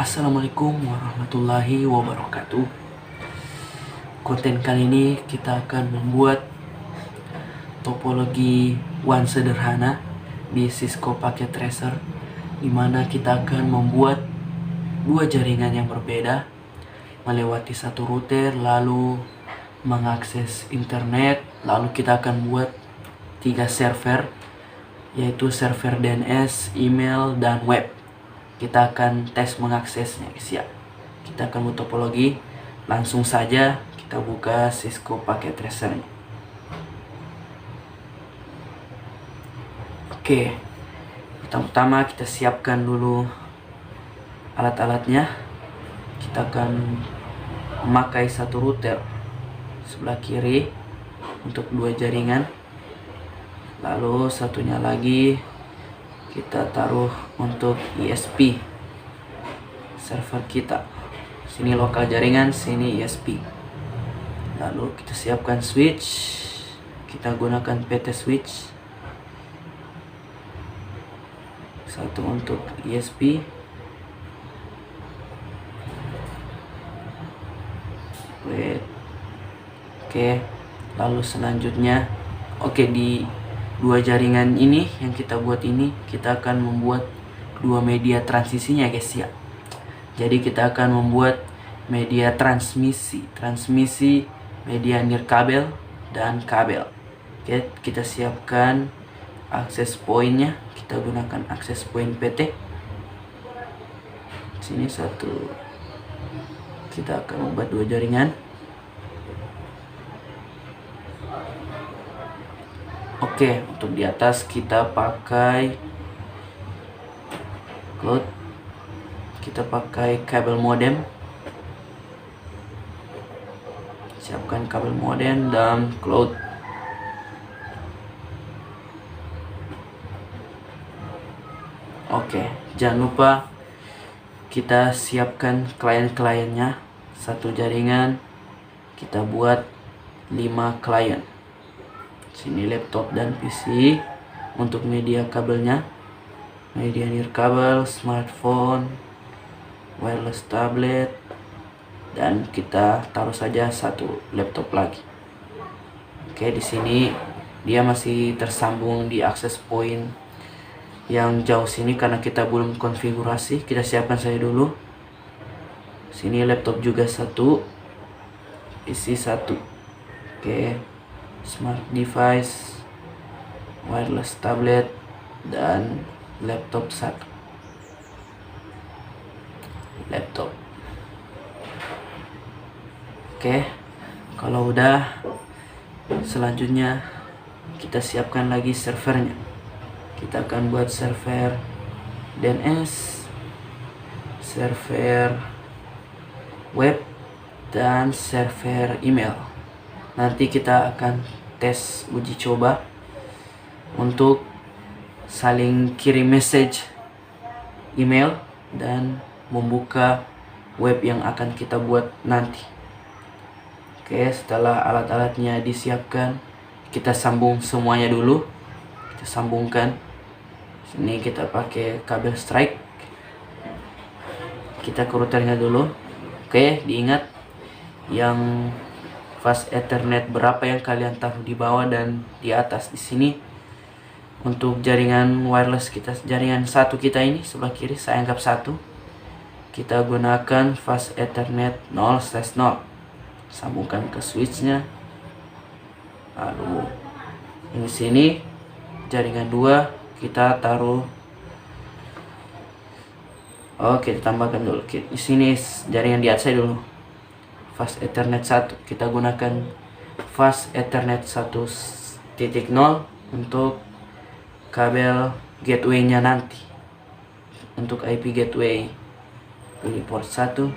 Assalamualaikum warahmatullahi wabarakatuh. Konten kali ini kita akan membuat topologi WAN sederhana di Cisco Packet Tracer, di mana kita akan membuat dua jaringan yang berbeda melewati satu router, lalu mengakses internet. Lalu kita akan buat 3 server, yaitu server DNS, email, dan web. Kita akan tes mengaksesnya, guys ya. Kita akan buat topologi. Langsung saja kita buka Cisco Packet Tracer. Oke, pertama kita siapkan dulu alat-alatnya. Kita akan memakai satu router sebelah kiri untuk 2 jaringan, lalu satunya lagi kita taruh untuk ISP server kita. Sini lokal jaringan, sini ISP. Lalu kita siapkan switch. Kita gunakan PT switch. Satu untuk ISP. Oke, lalu selanjutnya di 2 jaringan ini yang kita buat ini, kita akan membuat 2 media transisinya, guys ya. Jadi kita akan membuat media transmisi media nirkabel dan kabel. Oke, kita siapkan akses pointnya. Kita gunakan akses point PT. Sini satu. Kita akan membuat 2 jaringan. Oke, untuk di atas kita pakai cloud. Kita pakai kabel modem. Siapkan kabel modem dan cloud. Oke, jangan lupa kita siapkan klien-kliennya. Satu jaringan kita buat 5 klien. Sini laptop dan PC. Untuk media kabelnya, media nirkabel, smartphone, wireless tablet, dan kita taruh saja satu laptop lagi. Oke, di sini dia masih tersambung di akses point yang jauh sini karena kita belum konfigurasi. Kita siapkan saja dulu. Sini laptop juga satu, PC satu. Oke, smart device, wireless tablet, dan laptop satu. Laptop. Oke, kalau udah, selanjutnya kita siapkan lagi servernya. Kita akan buat server DNS, server web, dan server email. Nanti kita akan tes uji coba untuk saling kirim message email dan membuka web yang akan kita buat nanti. Oke, setelah alat-alatnya disiapkan, kita sambung semuanya dulu. Kita sambungkan. Sini kita pakai kabel strike. Kita ke routernya dulu. Oke, diingat yang fast Ethernet berapa yang kalian taruh di bawah dan di atas. Di sini untuk jaringan wireless kita, jaringan satu kita ini sebelah kiri, saya anggap 1. Kita gunakan fast Ethernet 0/0. Sambungkan ke switchnya. Lalu ini sini jaringan 2 kita taruh. Oke, tambahkan dulu. Di sini jaringan di atas dulu. Fast Ethernet 1. Kita gunakan fast Ethernet 1.0 untuk kabel gateway-nya nanti. Untuk IP gateway, pilih port 1.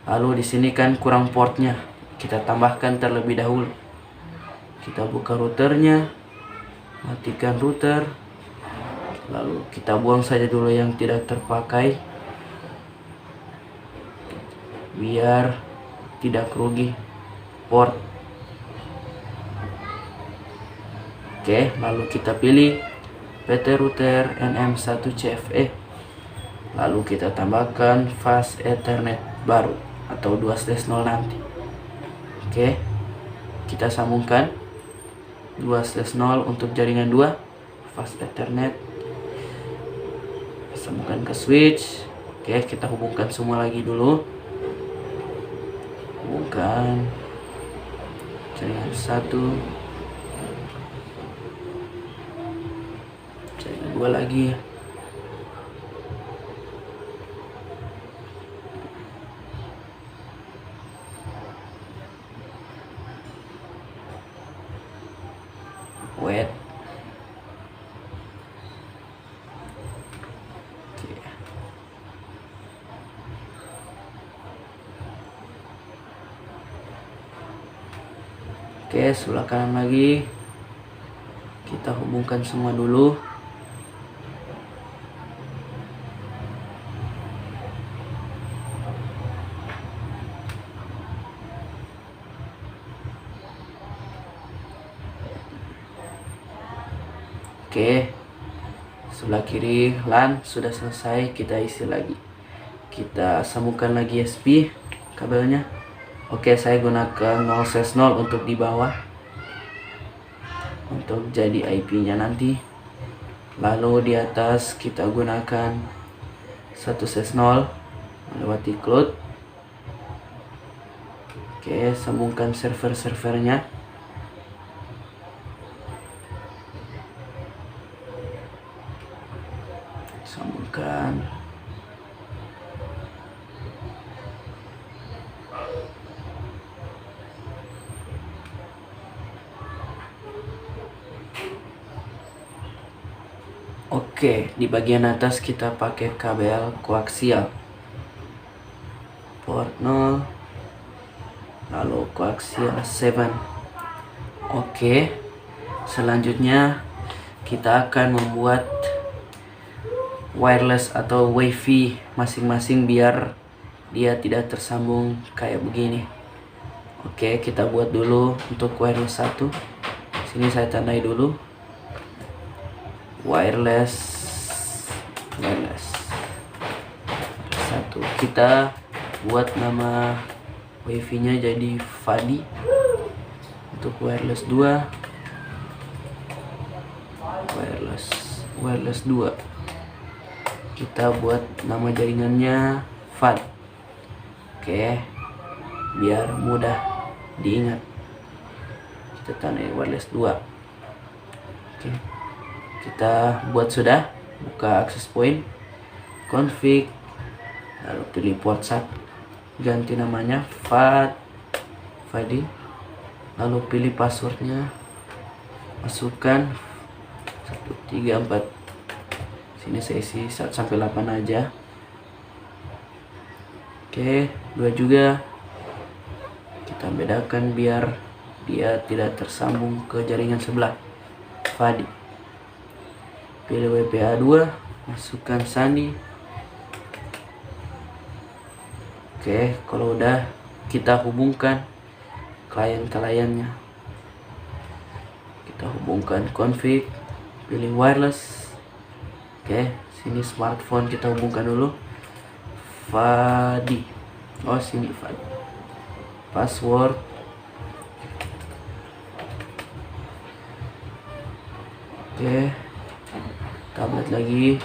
Lalu di sini kan kurang portnya, kita tambahkan terlebih dahulu. Kita buka routernya, matikan router, lalu kita buang saja dulu yang tidak terpakai biar tidak rugi port. Oke, lalu kita pilih PT router NM1 CFE. Lalu kita tambahkan fast Ethernet baru atau 2/0 nanti. Oke, kita sambungkan 2/0 untuk jaringan 2 fast Ethernet, sambungkan ke switch. Oke, kita hubungkan semua lagi dulu. Hubungkan jaringan 1, jaringan 2 lagi. Wait. Oke, sebelah kanan lagi. Kita hubungkan semua dulu. Oke, sebelah kiri LAN sudah selesai, kita isi lagi. Kita sambungkan lagi USB kabelnya. Oke, saya gunakan 0/0 untuk di bawah untuk jadi IP-nya nanti. Lalu di atas kita gunakan 1/0 melewati cloud. Oke, sambungkan server-servernya. Sambungkan. Oke, di bagian atas kita pakai kabel koaksial. Port 0, lalu koaksial 7. Oke, selanjutnya kita akan membuat wireless atau wifi masing-masing biar dia tidak tersambung kayak begini. Oke, kita buat dulu untuk wireless 1. Sini saya tandai dulu. Wireless 1. Kita buat nama wifi nya jadi Fadi. Untuk wireless 2, wireless 2, kita buat nama jaringannya FAD. Oke, biar mudah diingat, kita tandai wireless 2. Oke, kita buat sudah. Buka access point, config, lalu pilih port 1, ganti namanya Fadi, lalu pilih passwordnya, masukkan 134. Sini saya isi 1-8 aja. Oke, 2 juga kita bedakan biar dia tidak tersambung ke jaringan sebelah. Fadi, pilih WPA 2, masukkan sandi. Oke, kalau udah kita hubungkan klien-kliennya. Kita hubungkan config, pilih wireless. Oke, sini smartphone kita hubungkan dulu. Fadi. Oh, sini Fadi. Password. Oke. Tablet lagi.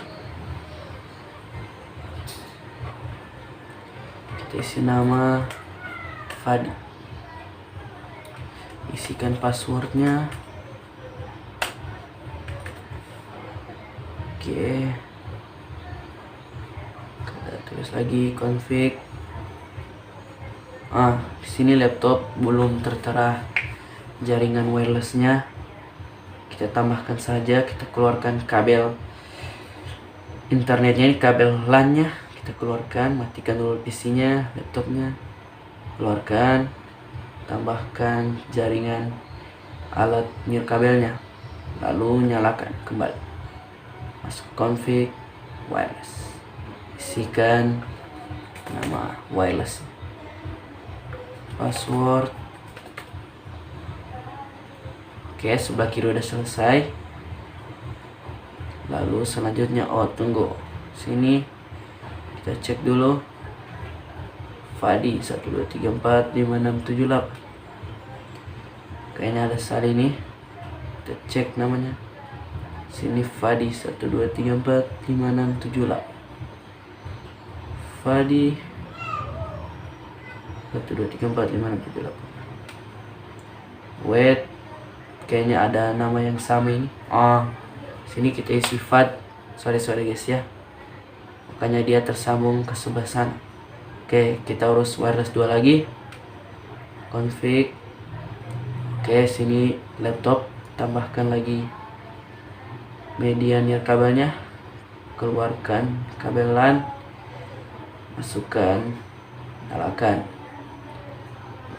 Kita isi nama Fadi. Isikan passwordnya. Oke, kita tulis lagi config. Di sini laptop belum tertera jaringan wirelessnya. Kita tambahkan saja. Kita keluarkan kabel internetnya, ini kabel LAN-nya. Kita keluarkan, matikan dulu PC-nya, laptopnya. Keluarkan, tambahkan jaringan alat nirkabelnya, lalu nyalakan kembali. Masuk config wireless, isikan nama wireless, password. Oke, sebelah kiri udah selesai. Lalu selanjutnya tunggu, sini Kita cek dulu. Fadi 123456778. Kayaknya ada salah ini. Kita cek namanya. Sini Fadi 123456778. Fadi 123456778. Wait, kayaknya ada nama yang sama ini. Sini kita isi Fad. Sorry guys ya. Makanya dia tersambung ke sebelah sana. Oke, kita urus wireless 2 lagi. Config. Oke, sini laptop, tambahkan lagi media near kabelnya. Keluarkan kabel LAN. Masukkan, nyalakan.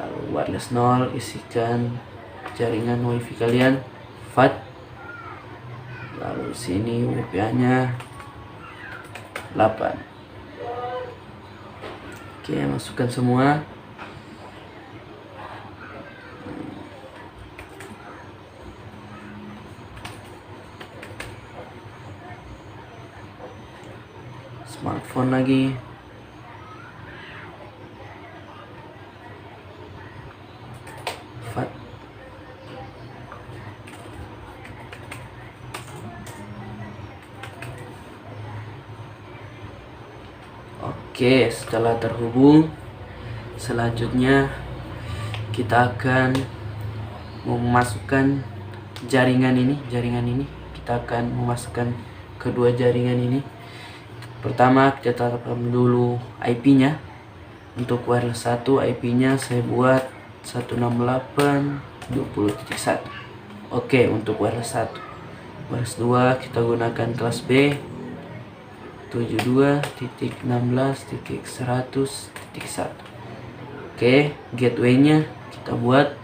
Lalu wireless 0, isikan jaringan wifi kalian, FAT. Lalu sini WPA nya 8. Oke, masukkan semua. Smartphone lagi. FAT. Oke, setelah terhubung, selanjutnya kita akan memasukkan jaringan ini. Kita akan memasukkan kedua jaringan ini. Pertama, kita tetapkan dulu IP-nya. Untuk wireless 1, IP-nya saya buat 168.20.1. Oke, untuk wireless 1. Wireless 2 kita gunakan kelas B 72.16.100.1. Oke, gateway-nya kita buat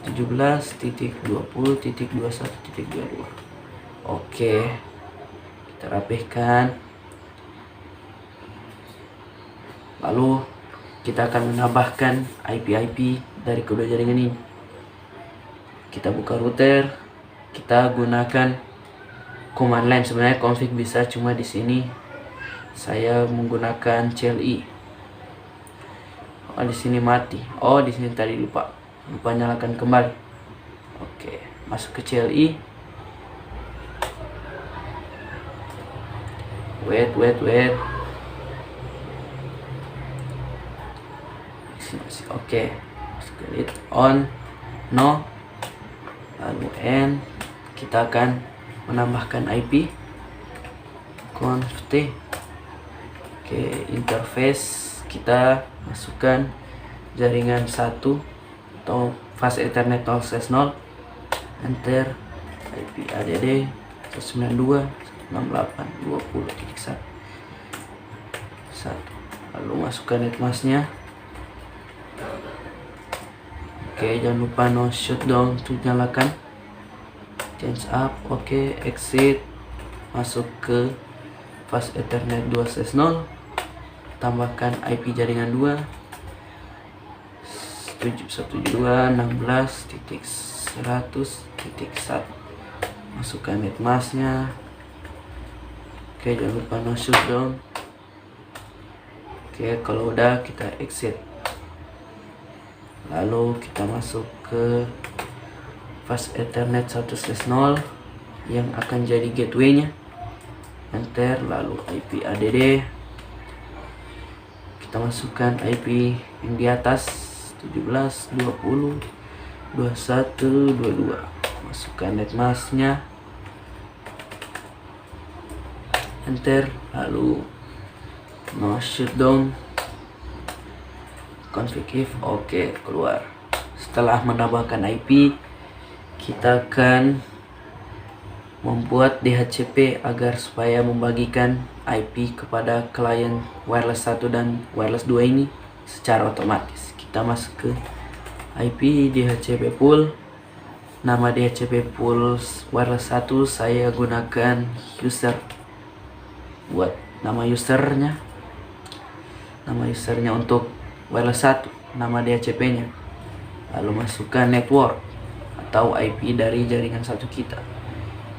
17.20.21.22. Oke, kita rapihkan. Lalu kita akan menambahkan IP dari kedua jaringan ini. Kita buka router, kita gunakan command line. Sebenarnya config bisa, cuma di sini saya menggunakan CLI. Di sini mati. Di sini tadi lupa nyalakan kembali. Oke, masuk ke CLI. Wait. Oke, split on, no, lalu n. Kita akan menambahkan IP conft. Oke, interface kita masukkan jaringan 1 atau fast ethernet 0/0. Enter IP add 192.168.20.1. Lalu masukkan netmasknya. Oke, jangan lupa no shutdown untuk nyalakan. Change up. Oke, exit. Masuk ke fast ethernet 2/0. Tambahkan IP jaringan 2 172.16.100.1. Masukkan netmasknya. Oke, jangan lupa no shutdown. Oke, kalau udah kita exit. Lalu kita masuk ke fast ethernet 1/0 yang akan jadi gateway-nya. Enter, lalu IP add. Kita masukkan IP yang di atas 17.20.21.22. Masukkan netmasknya. Enter, lalu no shutdown. Config if. Oke, keluar. Setelah menambahkan IP, kita akan membuat DHCP agar supaya membagikan IP kepada klien wireless 1 dan wireless 2 ini secara otomatis. Kita masuk ke IP DHCP pool. Nama DHCP pool wireless 1 saya gunakan user. Buat nama usernya untuk wireless 1, nama DHCP-nya. Lalu masukkan network atau IP dari jaringan 1 kita.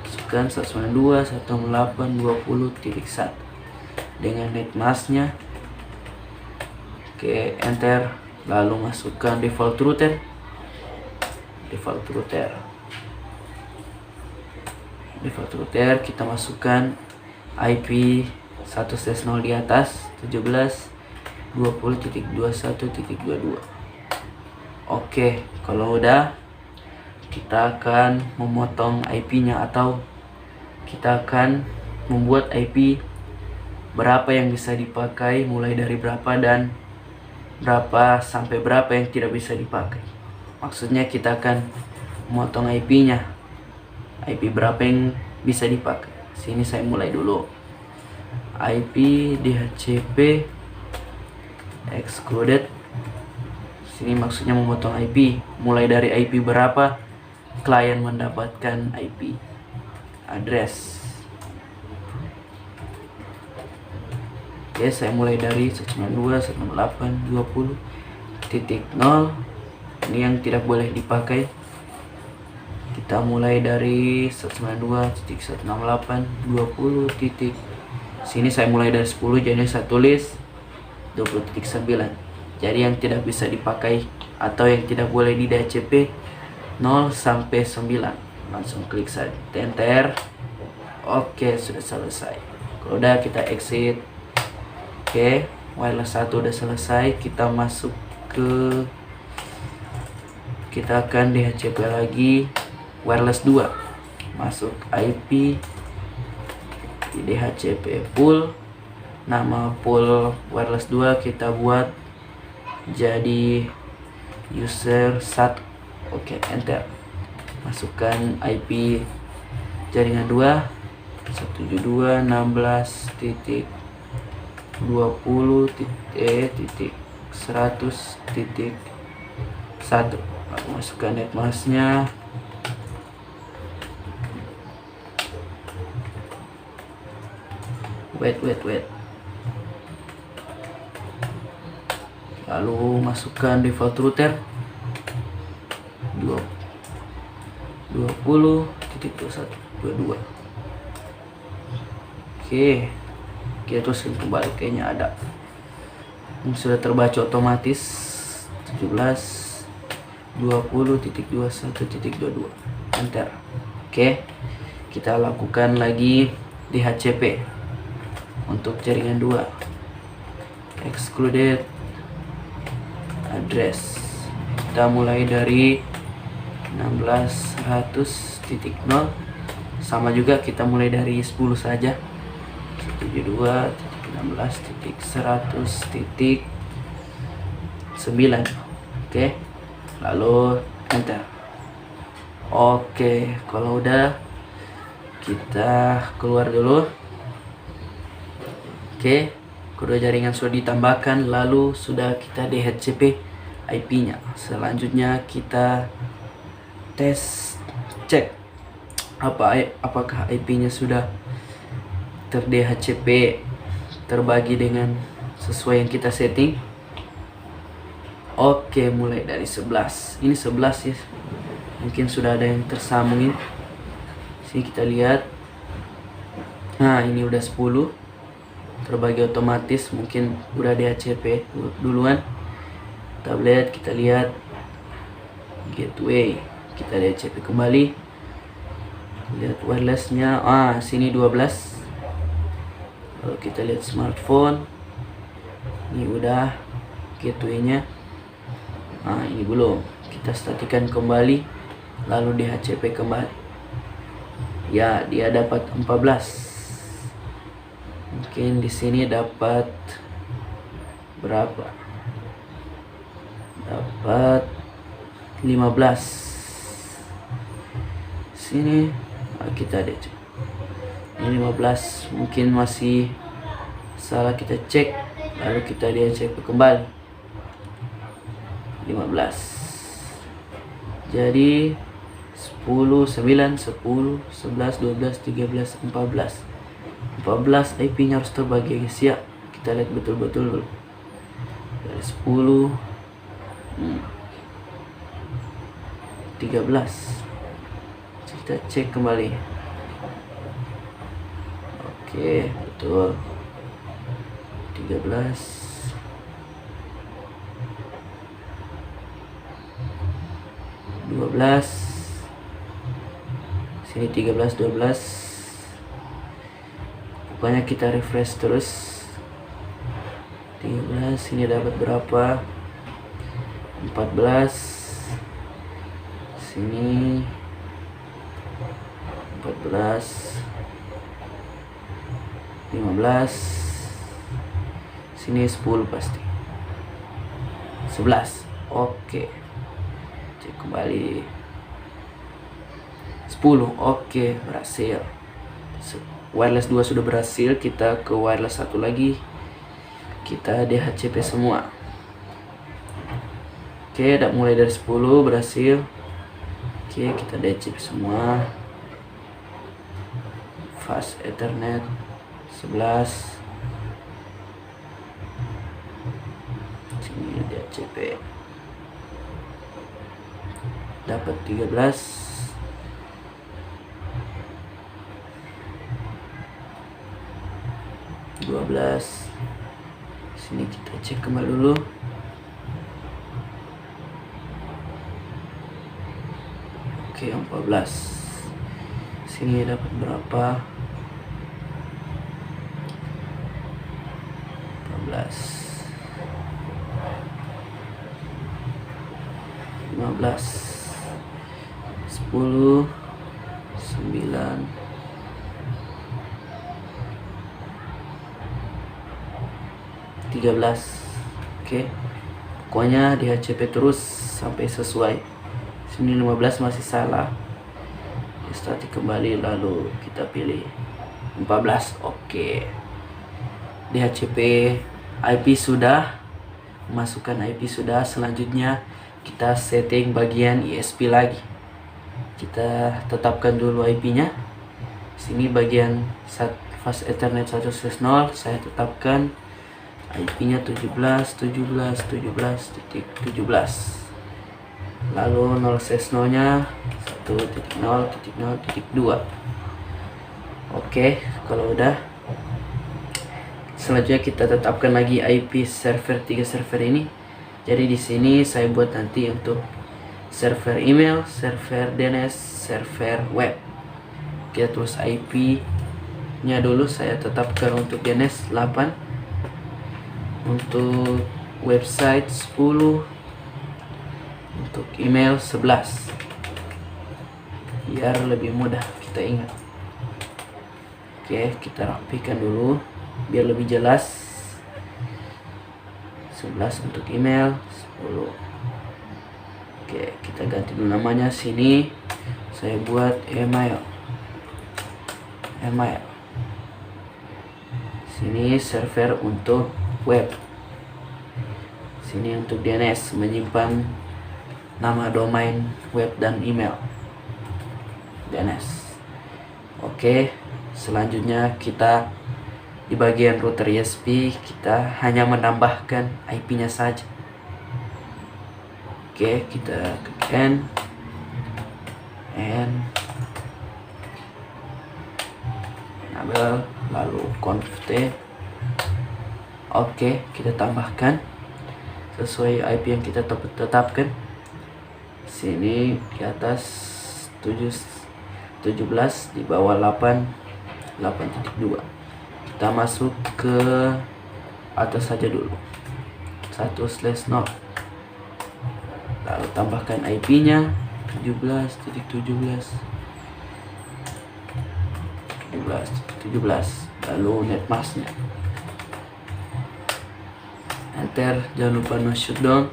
Masukkan 192.168.20.1. dengan netmasknya. Oke, enter, lalu masukkan default router. Default router kita masukkan IP 1/0 di atas 17.20.21.22. Oke, kalau udah, kita akan memotong IP-nya, atau kita akan membuat IP berapa yang bisa dipakai, mulai dari berapa dan berapa sampai berapa yang tidak bisa dipakai. Maksudnya kita akan memotong IP-nya, IP berapa yang bisa dipakai. Sini saya mulai dulu. IP DHCP excluded. Sini maksudnya memotong IP, mulai dari IP berapa klien mendapatkan IP address. Oke, saya mulai dari 192.168.20.0. Ini yang tidak boleh dipakai. Kita mulai dari 192.168.20. Sini saya mulai dari 10, jadi saya tulis 20.9. Jadi yang tidak bisa dipakai atau yang tidak boleh di DHCP 0 sampai 9. Langsung klik saja enter. Oke, sudah selesai. Kalau udah, kita exit. Oke, wireless 1 udah selesai. Kita masuk ke, kita akan DHCP lagi wireless 2. Masuk IP di DHCP pool. Nama pool wireless 2 kita buat jadi user 1. Oke, enter. Masukkan IP jaringan 2 172.168.20.100.1. Lalu masukkan netmasknya. Wait. Lalu masukkan default router 20.21.22. Oke, kita terus kembali, kayaknya ada yang sudah terbaca otomatis 17.20.21.22. Enter. Oke, kita lakukan lagi DHCP untuk jaringan 2 excluded address. Kita mulai dari 1600.0. Sama juga, kita mulai dari 10 saja. 72.16.100.9. Oke, lalu enter. Oke, kalau udah, kita keluar dulu. Oke, kedua jaringan sudah ditambahkan, lalu sudah kita DHCP IP-nya. Selanjutnya kita tes, cek apakah IP-nya sudah ter-DHCP, terbagi dengan sesuai yang kita setting. Oke, mulai dari 11. Ini 11 ya. Mungkin sudah ada yang tersambungin. Sini kita lihat. Nah, ini udah 10. Terbagi otomatis, mungkin udah DHCP duluan. Tablet, kita lihat gateway, kita DHCP kembali. Lihat wirelessnya, sini 12. Lalu kita lihat smartphone, ini udah gateway-nya. Ini belum, kita statikan kembali, lalu DHCP kembali. Ya, dia dapat 14. Mungkin di sini dapat berapa? Dapat 15. Sini kita ada ini 15, mungkin masih salah, kita cek, lalu kita cek kembali 15. Jadi 10, 9, 10, 11, 12, 13, 14. 14 IP-nya harus terbagi, guys ya. Kita lihat betul-betul dulu. Dari 10, 13. Kita cek kembali. Oke, betul. 13, sini 13, 12. Pokoknya kita refresh terus. 13, sini dapat berapa? 14, sini 14, 15, sini 10 pasti. 11. Oke. Cek kembali. 10. Oke, berhasil. Wireless 2 sudah berhasil, kita ke wireless 1 lagi. Kita DHCP semua. Oke, udah mulai dari 10 berhasil. Oke, kita DHCP semua. Fast Ethernet 11. Sini DHCP. Dapat 13. 12. Sini kita cek kembali dulu. Oke, 14. Sini dapat berapa? 14. 15. 10. 9. 13. Oke. Pokoknya DHCP terus sampai sesuai. Sini 15 masih salah. Statik kembali, lalu kita pilih 14. Oke. DHCP IP sudah, masukkan IP sudah. Selanjutnya kita setting bagian ISP lagi. Kita tetapkan dulu IP-nya. Sini bagian Fast Ethernet 1/0 saya tetapkan IP-nya 17.17.17.17. Lalu 0/0-nya 1.0.0.2. Oke, kalau udah, selanjutnya kita tetapkan lagi IP server 3 server ini. Jadi di sini saya buat nanti untuk server email, server DNS, server web. Kita tulis IP-nya dulu, saya tetapkan untuk DNS 8. Untuk website 10, untuk email 11, biar lebih mudah kita ingat. Oke, kita rapikan dulu biar lebih jelas. 11 untuk email, 10. Oke, kita ganti dulu namanya. Sini saya buat email. Sini server untuk web. Sini untuk DNS, menyimpan nama domain web dan email DNS. Oke, selanjutnya kita di bagian router ISP kita hanya menambahkan IP-nya saja. Oke, kita klik N enable, lalu conf-t. Oke, kita tambahkan sesuai IP yang kita tetapkan. Sini di atas 17, di bawah 8.2. Kita masuk ke atas saja dulu, 1/0. Lalu tambahkan IP-nya 17, lalu netmask-nya. Enter, jangan lupa no shutdown.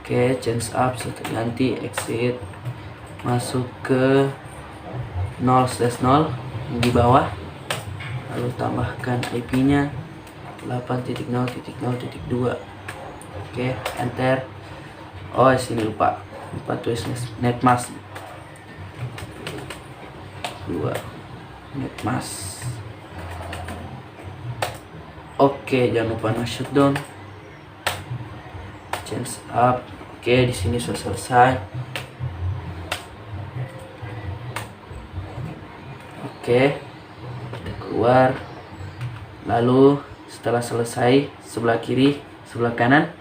Oke, change up, setelah ganti, exit, masuk ke 0/0 di bawah, lalu tambahkan IP-nya 8.0.0.2. Oke, enter. Oh, sini lupa tulis netmask 2, netmask. Oke, jangan lupa no shutdown, change up. Oke, di sini sudah selesai. Oke, kita keluar. Lalu Setelah selesai, sebelah kiri, sebelah kanan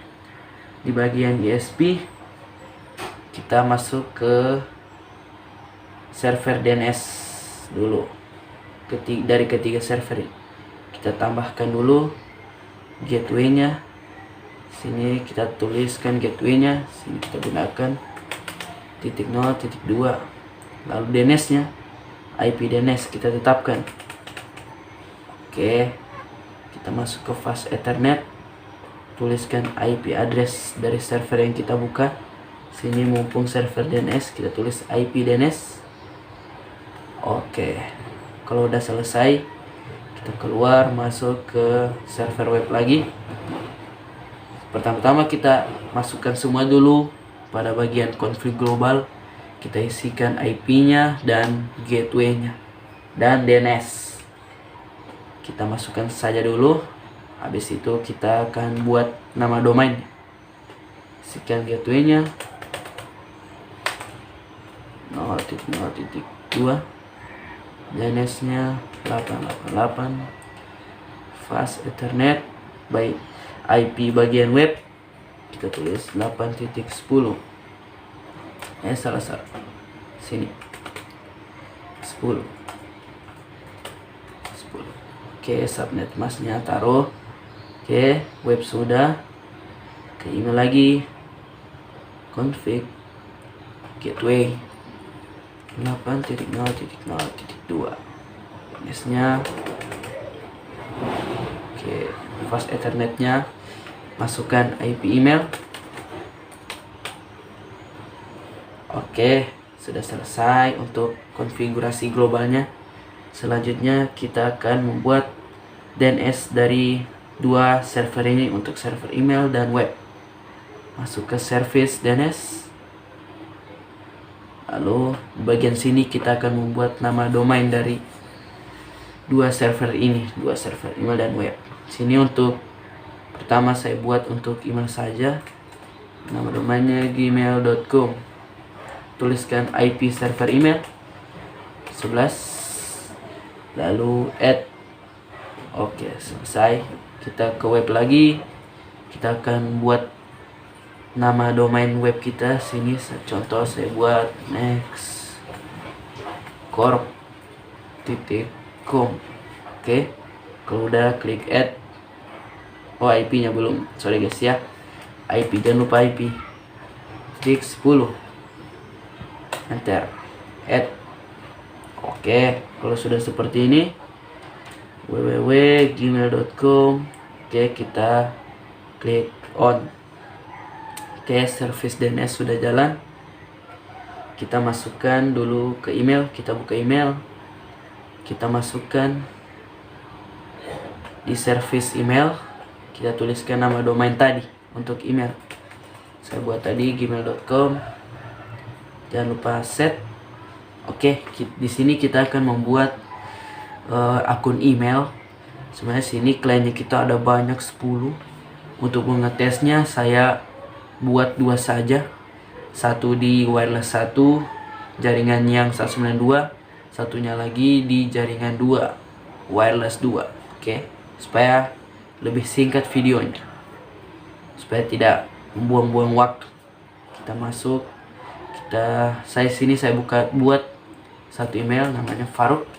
di bagian ISP kita masuk ke server DNS dulu. Dari ketiga server ini kita tambahkan dulu gateway-nya. Sini kita tuliskan gateway-nya, sini kita gunakan .0.2. Lalu DNS-nya, IP DNS kita tetapkan. Oke, kita masuk ke fast Ethernet, tuliskan IP address dari server yang kita buka. Sini mumpung server DNS, kita tulis IP DNS. Oke, kalau udah selesai kita keluar, masuk ke server web lagi. Pertama-tama kita masukkan semua dulu pada bagian config global. Kita isikan IP-nya dan gateway-nya dan DNS. Kita masukkan saja dulu. Habis itu kita akan buat nama domain. Isikan gateway-nya 0.0.2, DNS-nya 888, fast Ethernet by IP bagian web kita tulis 8.10. Salah sini 10. Oke, subnet masknya taruh. Oke, web sudah. Ke email lagi, config gateway 8.0.0.2, DNS-nya. Oke, fast Ethernet-nya masukkan IP email. Oke, sudah selesai untuk konfigurasi globalnya. Selanjutnya kita akan membuat DNS dari dua server ini untuk server email dan web. Masuk ke service DNS. Lalu di bagian sini kita akan membuat nama domain dari dua server ini, dua server email dan web. Sini untuk pertama saya buat untuk email saja. Nama domainnya gmail.com. Tuliskan IP server email 11, lalu add. Oke, selesai. Kita ke web lagi. Kita akan buat nama domain web kita. Sini contoh saya buat nextcorp.com. Oke, kalau udah klik add. Oh, IP-nya belum, sorry guys ya. IP, jangan lupa IP. Klik 10, enter, add. Oke, kalau sudah seperti ini www.gmail.com. Oke, kita klik on. Oke, service DNS sudah jalan. Kita masukkan dulu ke email. Kita buka email. Kita masukkan di service email. Kita tuliskan nama domain tadi untuk email. Saya buat tadi gmail.com. Jangan lupa set. Oke, di sini kita akan membuat akun email. Sebenarnya sini kliennya kita ada banyak 10. Untuk mengetesnya saya buat 2 saja. Satu di wireless 1 jaringan yang 192, satunya lagi di jaringan 2 wireless 2. Oke, supaya lebih singkat videonya, supaya tidak membuang-buang waktu. Kita masuk, saya buat satu email namanya Faruk,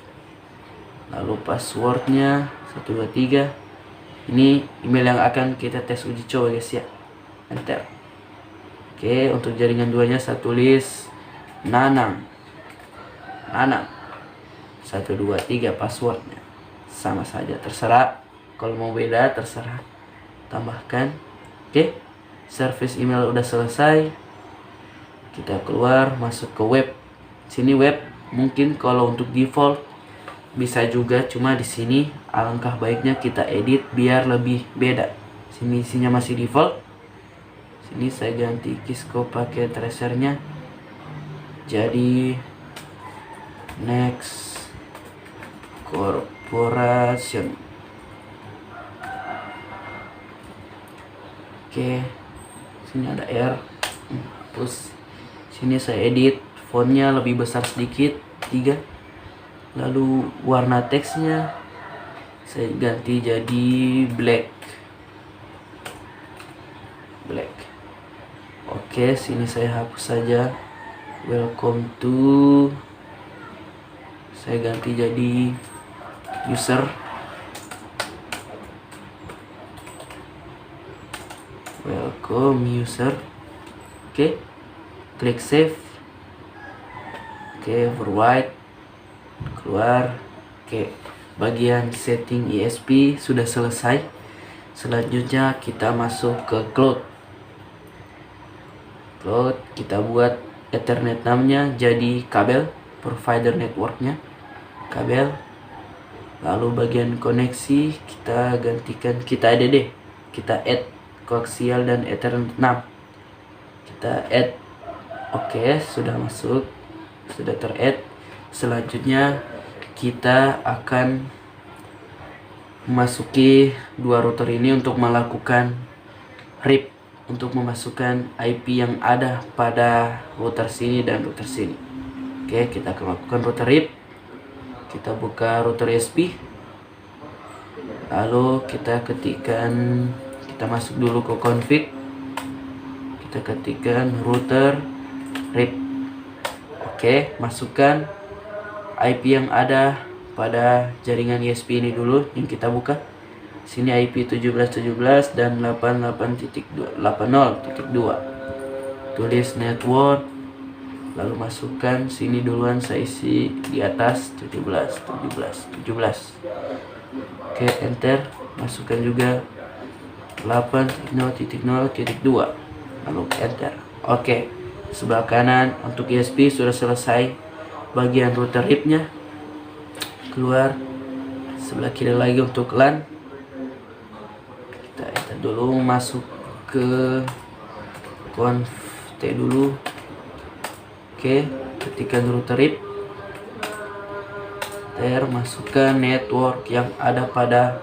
lalu passwordnya 123. Ini email yang akan kita tes uji coba guys ya. Enter. Oke, untuk jaringan 2 nya saya tulis Nanang 123 passwordnya. Sama saja, terserah. Kalau mau beda terserah, tambahkan. Oke, service email udah selesai. Kita keluar, masuk ke web. Sini web, mungkin kalau untuk default bisa juga, cuma di sini alangkah baiknya kita edit biar lebih beda. Sini isinya masih default. Sini saya ganti Kisco pakai tracernya jadi Next Corporation. Oke, sini ada R. Terus sini saya edit fontnya lebih besar sedikit 3. Lalu warna teksnya Saya ganti jadi black. Oke, sini saya hapus saja welcome to, saya ganti jadi user. Welcome user. Oke, klik save. Oke, forward, keluar. Oke, bagian setting ISP sudah selesai. Selanjutnya kita masuk ke cloud. Kita buat Ethernet namanya jadi kabel, provider networknya kabel. Lalu bagian koneksi kita gantikan, kita add koaksial dan Ethernet 6. Kita add. Oke, sudah masuk, sudah ter-add. Selanjutnya kita akan memasuki dua router ini untuk melakukan RIP, untuk memasukkan IP yang ada pada router sini dan router sini. Oke, kita akan lakukan router RIP. Kita buka router ISP, lalu kita masuk dulu ke config. Kita ketikkan router RIP. Oke, masukkan IP yang ada pada jaringan ISP ini dulu yang kita buka. Sini IP 17.17 dan 88.80.2. Tulis network, lalu masukkan sini duluan, saya isi di atas 17. Oke, enter. Masukkan juga 8.0.0.2, lalu enter. Oke, sebelah kanan untuk ISP sudah selesai bagian router RIP nya. Keluar, sebelah kiri lagi untuk LAN. Kita enter dulu, masuk ke conf T dulu. Oke, ketikkan router RIP, masukkan network yang ada pada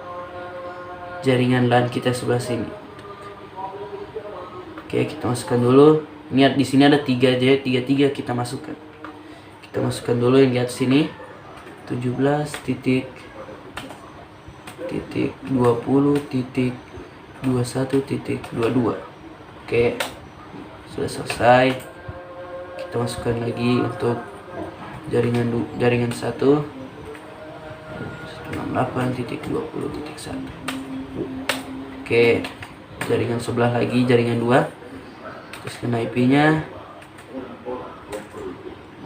jaringan LAN kita sebelah sini. Oke, kita masukkan dulu. Ingat di sini ada 3 kita masukkan. Kita masukkan dulu yang di atas sini 17.20.21.22. Oke, sudah selesai. Kita masukkan lagi untuk jaringan 1 168.20.1. Oke, jaringan sebelah lagi, jaringan 2. Terus IP nya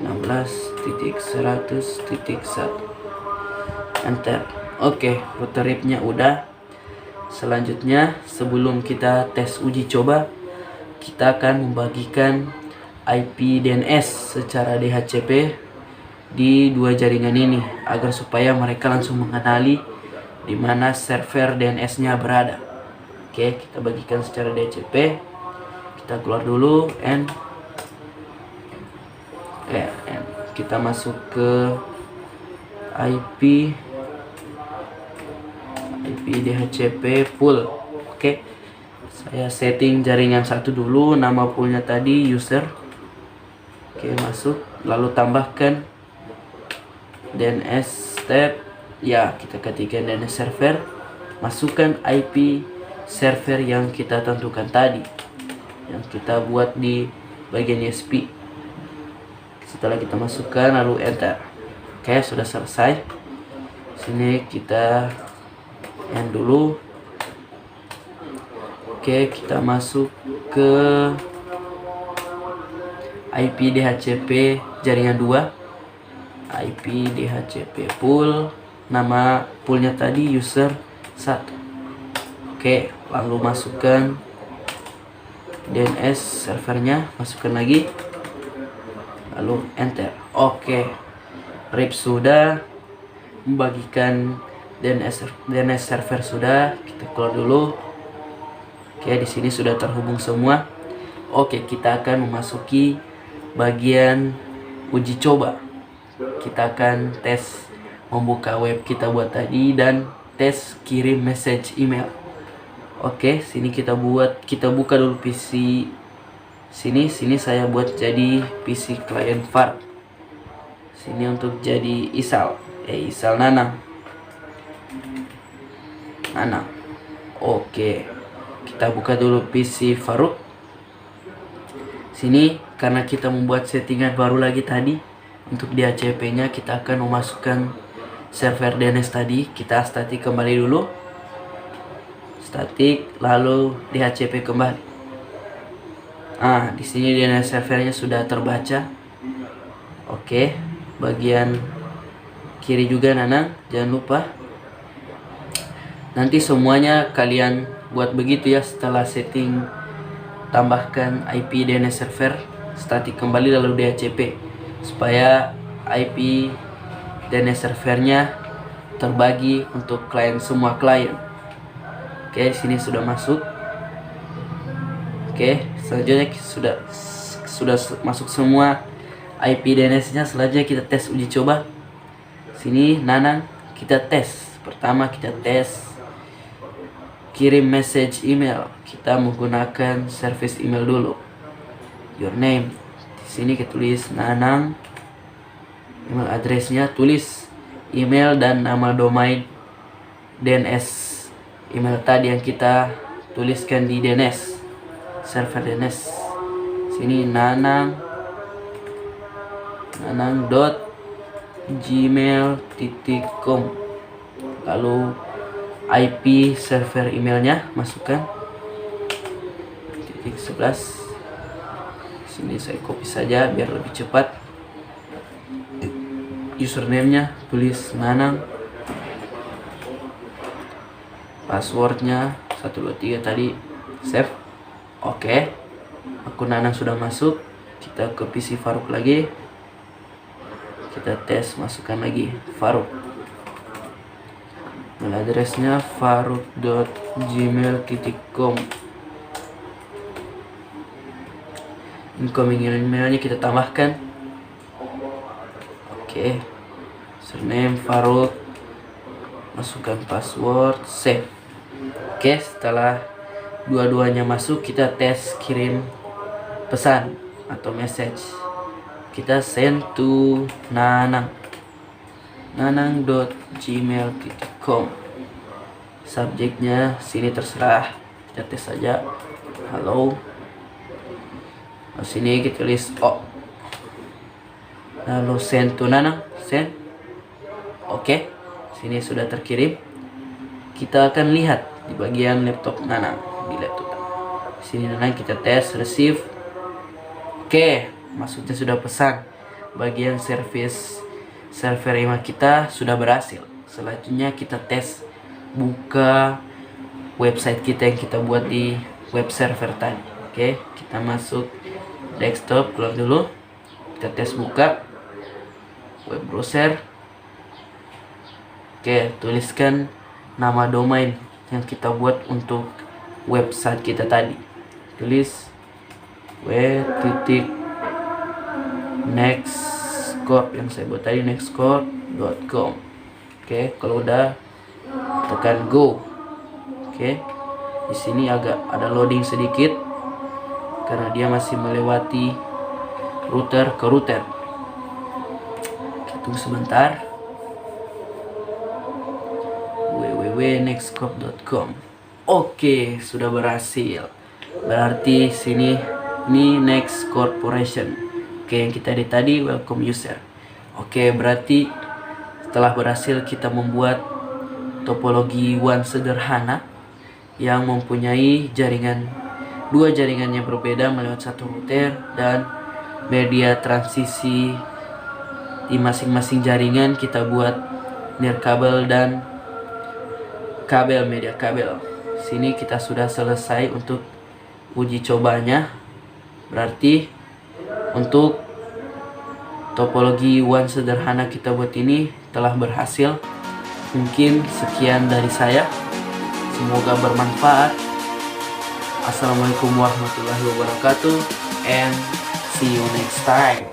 16.100.1. Enter. Oke, router RIP nya udah. Selanjutnya, sebelum kita tes uji coba, kita akan membagikan IP DNS secara DHCP di dua jaringan ini agar supaya mereka langsung mengenali di mana server DNS nya berada. Oke, kita bagikan secara DHCP. Kita keluar dulu and kita masuk ke IP DHCP pool. Oke, saya setting jaringan 1 dulu, nama poolnya tadi user. Oke, masuk, lalu tambahkan DNS tab. Ya, kita ketikkan DNS server, masukkan IP server yang kita tentukan tadi, yang kita buat di bagian ISP. Setelah kita masukkan lalu enter. Oke, sudah selesai. Sini kita end dulu. Oke, kita masuk ke IP DHCP jaringan 2. IP DHCP pool, nama poolnya tadi user 1. Oke, lalu masukkan DNS servernya, masukkan lagi, lalu enter. Oke, RIP sudah, membagikan DNS server sudah. Kita keluar dulu. Oke, di sini sudah terhubung semua. Oke, kita akan memasuki bagian uji coba. Kita akan tes membuka web kita buat tadi dan tes kirim message email. Oke, sini kita buka dulu PC. Sini saya buat jadi PC client var. Sini untuk jadi Isal Nanang. Nanang. Oke, kita buka dulu PC Faruk. Sini karena kita membuat settingan baru lagi tadi, untuk DHCP nya kita akan memasukkan server DNS tadi. Kita statik kembali dulu, statik lalu DHCP kembali. Di sini DNS servernya sudah terbaca. Oke, bagian kiri juga Nanang, jangan lupa. Nanti semuanya kalian buat begitu ya. Setelah setting, tambahkan IP DNS server, statik kembali lalu DHCP, supaya IP DNS servernya terbagi untuk klien, semua klien. Oke, di sini sudah masuk. Oke, selanjutnya sudah masuk semua IP DNS-nya. Selanjutnya kita tes uji coba. Sini Nanang, kita tes. Pertama kita tes kirim message email. Kita menggunakan service email dulu. Your name. Di sini kita tulis Nanang. Email addressnya tulis email dan nama domain DNS email tadi yang kita tuliskan di DNS, server DNS. Sini nanang.gmail.com, lalu IP server emailnya masukkan .11. Sini saya copy saja biar lebih cepat. Username-nya tulis Nanang, passwordnya 123 tadi, save. Oke, akun Nanang sudah masuk. Kita ke PC Faruk lagi, kita tes, masukkan lagi Faruk. Email addressnya faruk.gmail.com. Incoming emailnya kita tambahkan. Oke, surname Faruk, masukkan password, save. Oke, setelah dua-duanya masuk, kita tes kirim pesan atau message. Kita send to nanang.gmail.com. Subjeknya sini terserah, kita tes saja halo. Sini kita tulis lalu send to Nanang, send. Oke, sini sudah terkirim. Kita akan lihat di bagian laptop Nanang, di laptop sini Nanang, kita tes receive. Oke, maksudnya sudah pesan. Bagian service server email kita sudah berhasil. Selanjutnya kita tes buka website kita yang kita buat di web server tadi. Oke, kita masuk desktop, keluar dulu. Kita tes buka web browser. Oke, tuliskan nama domain yang kita buat untuk website kita tadi. Tulis w.nextcorp yang saya buat tadi, nextcorp.com. Oke, kalau udah tekan go. Oke, di sini agak ada loading sedikit karena dia masih melewati router ke router. Kita tunggu sebentar. www.nextcorp.com. Oke, sudah berhasil. Berarti sini ini Next Corporation. Oke, yang kita edit tadi welcome user. Oke, berarti setelah berhasil kita membuat topologi WAN sederhana yang mempunyai dua jaringan yang berbeda melewat satu router dan media transisi di masing-masing jaringan. Kita buat nirkabel dan media kabel. Sini kita sudah selesai untuk uji cobanya. Berarti untuk topologi WAN sederhana kita buat ini telah berhasil. Mungkin sekian dari saya, semoga bermanfaat. Assalamualaikum warahmatullahi wabarakatuh, and see you next time.